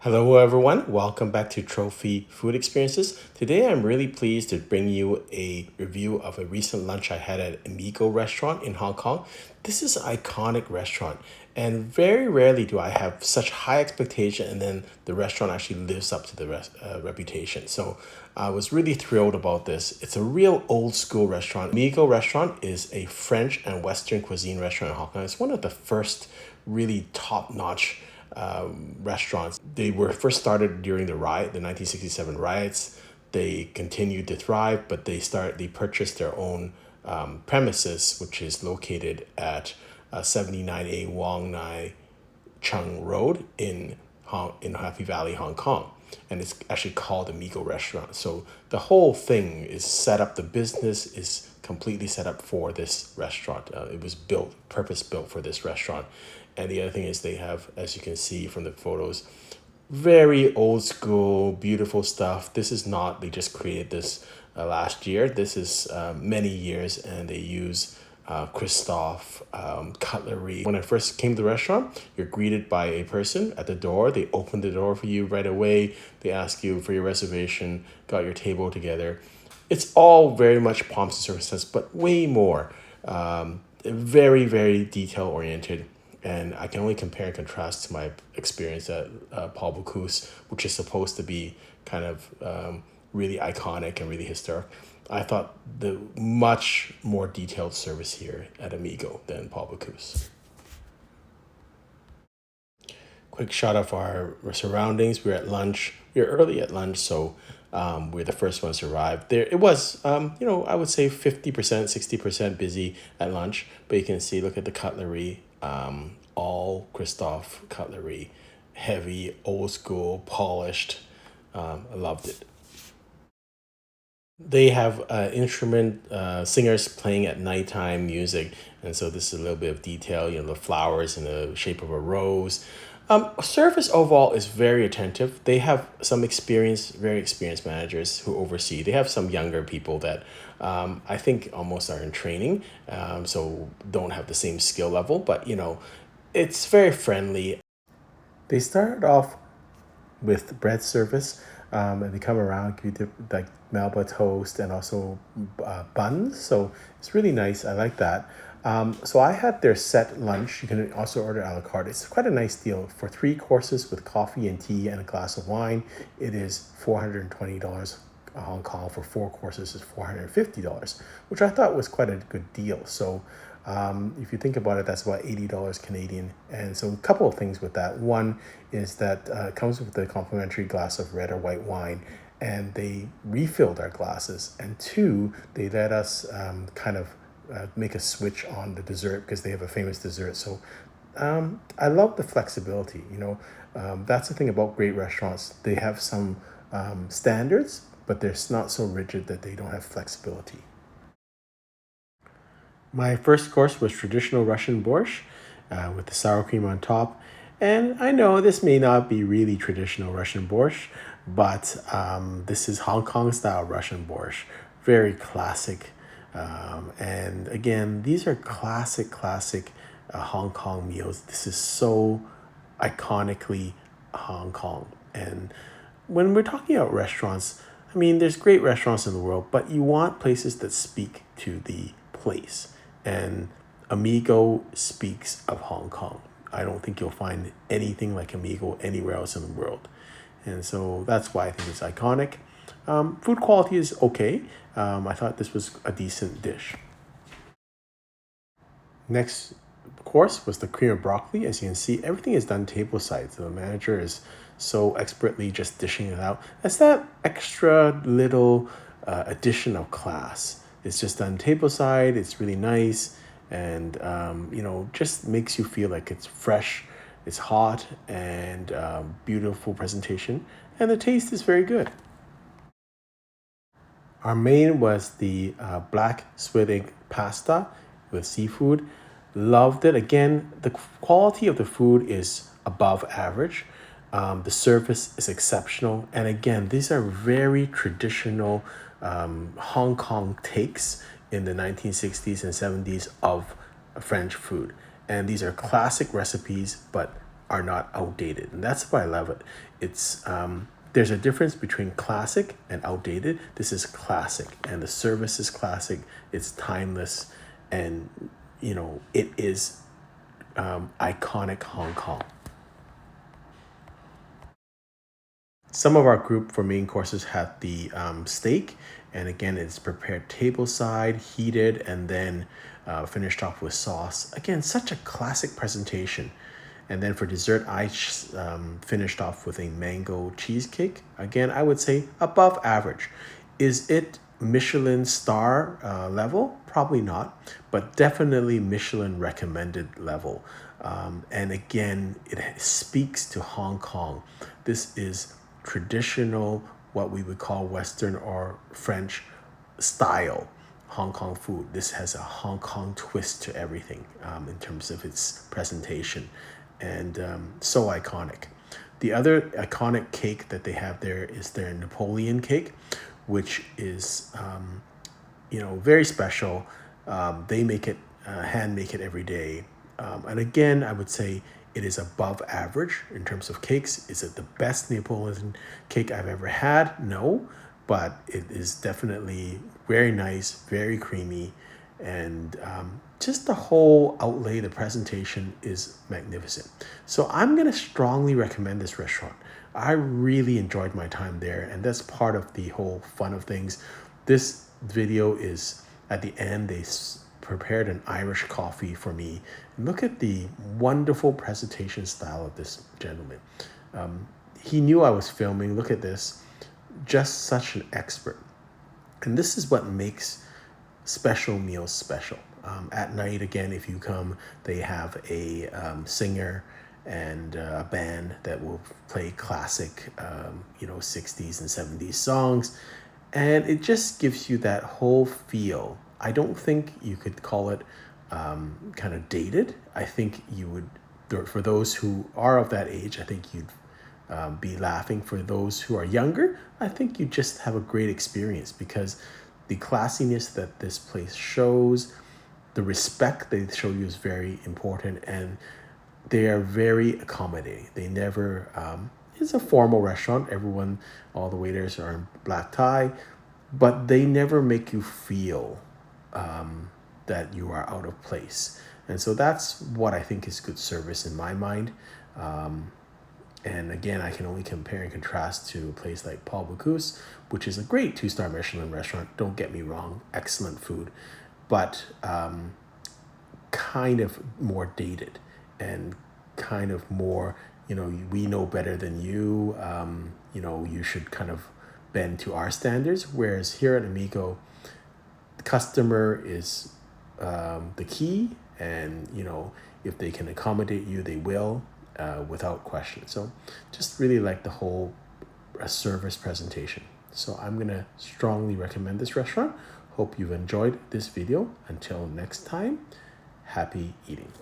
Hello, everyone. Welcome back to Trophy Food Experiences. Today, I'm really pleased to bring you a review of a recent lunch I had at Amigo Restaurant in Hong Kong. This is an iconic restaurant, and very rarely do I have such high expectation, and then the restaurant actually lives up to the reputation. So, I was really thrilled about this. It's a real old school restaurant. Amigo Restaurant is a French and Western cuisine restaurant in Hong Kong. It's one of the first really top notch restaurants. They were first started during the 1967 riots. They continued to thrive, but they purchased their own premises, which is located at 79A Wong Nai Chung Road in Happy Valley, Hong Kong. And it's actually called Amigo Restaurant. So the whole thing is set up, the business is completely set up for this restaurant. It was purpose built for this restaurant. And the other thing is they have, as you can see from the photos, very old school, beautiful stuff. This is not, they just created this last year. This is many years, and they use Christofle cutlery. When I first came to the restaurant, you're greeted by a person at the door. They open the door for you right away. They ask you for your reservation, got your table together. It's all very much pomps and circumstances, but way more. Very, very detail oriented. And I can only compare and contrast to my experience at Paul Bocuse, which is supposed to be kind of really iconic and really historic. I thought the much more detailed service here at Amigo than Paul Bocuse. Quick shot of our surroundings. We are at lunch. We are early at lunch, so we're the first ones to arrive. There, it was, I would say 50%, 60% busy at lunch, but you can see, look at the cutlery, all Christophe cutlery, heavy, old school, polished. I loved it. They have instrument singers playing at nighttime music, and so this is a little bit of detail. The flowers in the shape of a rose. Service overall is very attentive. They have some very experienced managers who oversee. They have some younger people that I think almost are in training, so don't have the same skill level. But it's very friendly. They started off with bread service, and they come around, give you like Melba toast and also buns. So it's really nice. I like that. So I had their set lunch. You can also order a la carte. It's quite a nice deal for 3 courses with coffee and tea and a glass of wine. It is $420 Hong Kong. For 4 courses is $450, which I thought was quite a good deal. So if you think about it, that's about $80 Canadian. And so a couple of things with that. One is that it comes with a complimentary glass of red or white wine, and they refilled our glasses. And two, they let us kind of make a switch on the dessert because they have a famous dessert. So I love the flexibility. That's the thing about great restaurants. They have some standards, but they're not so rigid that they don't have flexibility. My first course was traditional Russian borscht with the sour cream on top. And I know this may not be really traditional Russian borscht, but this is Hong Kong style Russian borscht. Very classic. And again, these are classic Hong Kong meals. This is so iconically Hong Kong. And when we're talking about restaurants, I mean, there's great restaurants in the world, but you want places that speak to the place. And Amigo speaks of Hong Kong. I don't think you'll find anything like Amigo anywhere else in the world. And so that's why I think it's iconic. Food quality is okay. I thought this was a decent dish. Next course was the cream of broccoli. As you can see, everything is done table side. So the manager is so expertly just dishing it out. That's that extra little addition of class. It's just done table side. It's really nice, and just makes you feel like it's fresh. It's hot and beautiful presentation, and the taste is very good. Our main was the black squid egg pasta with seafood. Loved it. Again, the quality of the food is above average. The service is exceptional. And again, these are very traditional Hong Kong takes in the 1960s and 70s of French food. And these are classic recipes, but are not outdated, and that's why I love it. It's there's a difference between classic and outdated. This is classic, and the service is classic. It's timeless, and it is iconic Hong Kong. Some of our group for main courses had the steak, and again, it's prepared tableside, heated, and then finished off with sauce. Again, such a classic presentation. And then for dessert, I finished off with a mango cheesecake. Again, I would say above average. Is it Michelin star level? Probably not, but definitely Michelin recommended level. And again, it speaks to Hong Kong. This is traditional, what we would call Western or French style Hong Kong food. This has a Hong Kong twist to everything in terms of its presentation, and so iconic. The other iconic cake that they have there is their Napoleon cake, which is very special. They make it, hand make it every day. And again, I would say it is above average in terms of cakes. Is it the best Neapolitan cake I've ever had? No, but it is definitely very nice, very creamy, and just the whole outlay, the presentation is magnificent. So I'm going to strongly recommend this restaurant. I really enjoyed my time there, and that's part of the whole fun of things. This video is at the end, they prepared an Irish coffee for me. Look at the wonderful presentation style of this gentleman. He knew I was filming. Look at this, just such an expert. And this is what makes special meals special. At night, again, if you come, they have a singer and a band that will play classic, 60s and 70s songs. And it just gives you that whole feel. I don't think you could call it kind of dated. I think you would, for those who are of that age, I think you'd be laughing. For those who are younger, I think you just have a great experience, because the classiness that this place shows, the respect they show you is very important, and they are very accommodating. They never, it's a formal restaurant. Everyone, all the waiters are in black tie, but they never make you feel that you are out of place. And so that's what I think is good service in my mind. And again, I can only compare and contrast to a place like Paul Bocuse, which is a great 2-star Michelin restaurant. Don't get me wrong, excellent food, but kind of more dated and kind of more, we know better than you. You should kind of bend to our standards. Whereas here at Amigo, the customer is the key, and if they can accommodate you, they will, without question. So just really like the whole service presentation. So I'm gonna strongly recommend this restaurant. Hope you've enjoyed this video. Until next time, happy eating.